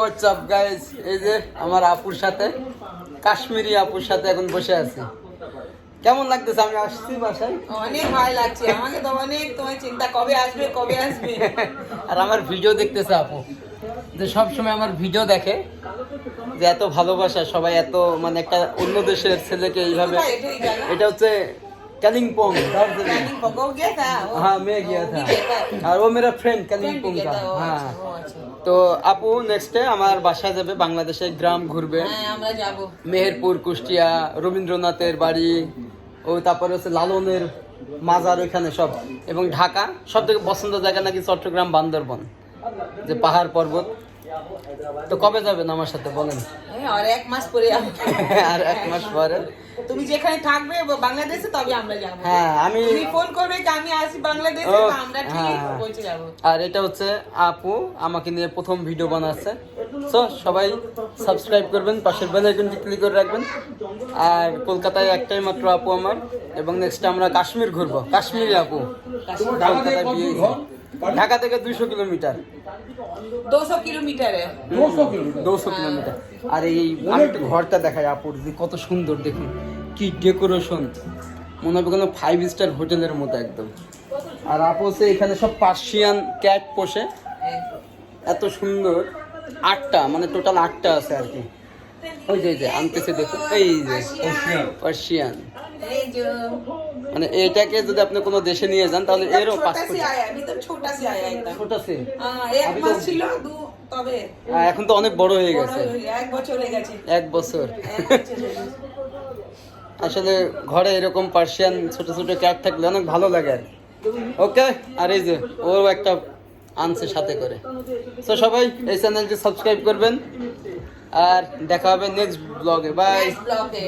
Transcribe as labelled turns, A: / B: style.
A: WhatsApp guys, এই যে আমার আপুর সাথে, কাশ্মীরি আপুর সাথে এখন বসে আছি। কেমন লাগতেছে? আমি আসছি বাসায়,
B: অনেক ভালো লাগছে আমাকে তো, অনেক তোমার চিন্তা কবে আসবে কবে আসবে।
A: আর আমার ভিডিও দেখতেছে আপু, যে সবসময় আমার ভিডিও দেখে, যে এত ভালোবাসা সবাই, এত মানে একটা অন্য দেশের ছেলেকে এইভাবে।
B: কোথায় এটা এই জায়গা?
A: এটা হচ্ছে कालिम्पोंग दार्जिलिंग।
B: कालिम्पोंग वो गया था वो?
A: हाँ मैं गया था, और वो मेरा फ्रेंड
B: Friend भी
A: कालिम्पोंग
B: गया
A: का।
B: था, वो
A: हाँ
B: अच्छा, वो अच्छा।
A: তো আপু নেক্সটে আমার বাসায় যাবে, বাংলাদেশে গ্রাম ঘুরবে,
B: হ্যাঁ আমরা যাবো।
A: মেহেরপুর, কুষ্টিয়া, রবীন্দ্রনাথের বাড়ি, ও তারপরে হচ্ছে লালনের মাজার ওইখানে সব, এবং ঢাকা সব থেকে পছন্দ জায়গা নাকি চট্টগ্রাম, বান্দরবন, যে পাহাড় পর্বত। তো কবে যাবেন আমার সাথে বলেন?
B: এই আর এক মাস পরে যাবো।
A: আর এক মাস পরে
B: তুমি যেখানে থাকবে বাংলাদেশে, তবে আমরা যাবো।
A: হ্যাঁ আমি
B: তুমি ফোন করবে যে আমি আসি বাংলাদেশে,
A: ও,
B: তো আমরা ঠিক
A: হ্যাঁ।
B: পৌঁছে যাবো।
A: আর এটা হচ্ছে আপু আমাকে নিয়ে প্রথম ভিডিও বানাচ্ছে। সো সবাই সাবস্ক্রাইব করবেন, পাশের বেল আইকনটি ক্লিক করে রাখবেন। আর কলকাতায় একটাই মাত্র আপু আমার, এবং নেক্সট আমরা কাশ্মীর ঘুরবো। কাশ্মীরি আপু কলকাতায় বিয়ে হয়েছে। ঢাকা থেকে 200 কিলোমিটার।
B: 200 kilometre
A: 200 kilometre. আর এই আমি একটু ঘরটা দেখাই আপুর, যে কত সুন্দর দেখুন, কি ডেকোরেশন, মনে হবে কোনো 5 স্টার হোটেলের মতো একদম। আর আপু হচ্ছে এখানে সব পার্সিয়ান ক্যাট পোষে, এত সুন্দর। 8টা, মানে টোটাল 8টা আছে আর কি। ওই যে আনতেছে দেখুন, এই যে পার্সিয়ান।
B: এই যে
A: মানে এটাকে যদি আপনি কোনো দেশে নিয়ে যান, তাহলে এরও
B: छोटा
A: 5
B: से
A: কোটি।
B: आया, अभी तो छोटा से आया एकदम।
A: ছোট আছে,
B: एक
A: अभी
B: मास
A: तो-
B: ছিল তবে
A: এখন তো অনেক বড় হয়ে
B: বড়
A: গেছে,
B: হয়ে এক বছর হয়ে গেছে।
A: 1 বছর।
B: এক বছর হয়ে গেছে।
A: আসলে ঘরে এরকম পার্সিয়ান ছোট ছোট ক্যাট থাকলে অনেক ভালো লাগে আর কি। ওকে, আর এই যে ও একটা আনছে সাথে করে। তো সবাই এই চ্যানেলটি সাবস্ক্রাইব করবেন, আর দেখা হবে নেক্সট ব্লগে। বাই।
B: Next block A.